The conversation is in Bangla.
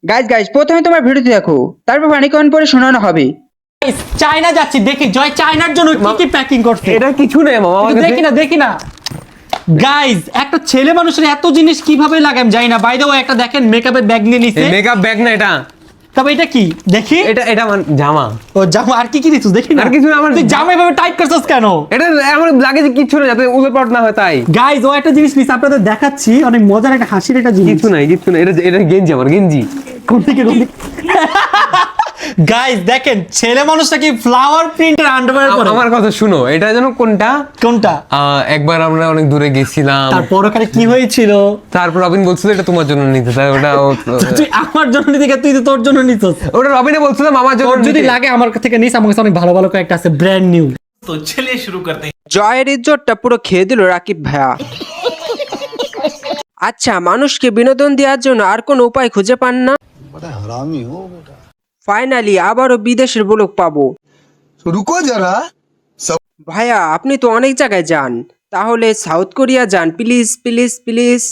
গাইজ গাইজ প্রথমে তোমার ভিডিওটি দেখো, তারপর পানি কমেন্ট পরে শোনানো হবে। চায়না যাচ্ছি, দেখি জয় চায়নার জন্য কি কি প্যাকিং করছে। এটা কিছু নেই মামা, আমার কাছে দেখি না গাইজ, একটা ছেলে মানুষের এত জিনিস কিভাবে লাগে আমি জানি না। বাই দ্য ওয়ে একটা দেখেন মেকআপের ব্যাগ নিয়ে নিছে। মেকআপ ব্যাগ না এটা, তবে এটা কি দেখি। এটা জামা। ও জামা, আর কি দিছিস দেখি না। আর কিছু না, আমার তুই জামা এভাবে টাইট করছিস কেন? এটা আমার লাগেজে কিছু না, যাতে উলটপালট না হয় তাই। গাইজ ও একটা জিনিস নিছে, আপনাদের দেখাচ্ছি, অনেক মজার একটা হাসির একটা জিনিস। কিছু নাই এটা গেঞ্জি, আমার গেঞ্জি। কোন দিকে গাইজ দেখেন ছেলে মানুষটা কি ফ্লাওয়ার প্রিন্টের আন্ডারওয়্যার পরে। আমার কথা শুনো, এটা যেন কোনটা একবার আমরা অনেক দূরে গেছিলাম, তারপর ওখানে কি হয়েছিল, তারপর রবিন বলছিল এটা তোমার জন্য নিতে, তাই ওটা তুই আমার জন্য নিতে গিয়ে তুই তো তোর জন্য নিছিস। ওটা রবিনে বলছিলাম আমার জন্য তোর যদি নিতে। লাগে আমার থেকে নিস, আমার কাছে অনেক ভালো ভালো কয়েকটা আছে ব্র্যান্ড নিউ। तो चलिए शुरू करते हैं। জয়ের ইজ্জতটা পুরো খেয়ে দিল রাকিব ভাইয়া। আচ্ছা, মানুষকে বিনোদন দেওয়ার জন্য আর কোনো উপায় খুঁজে পান না? ফাইনালি আবারও বিদেশের ব্লগ পাবো। रुको जरा। ভাইয়া আপনি তো অনেক জায়গায় যান, তাহলে সাউথ কোরিয়া যান প্লিজ প্লিজ প্লিজ।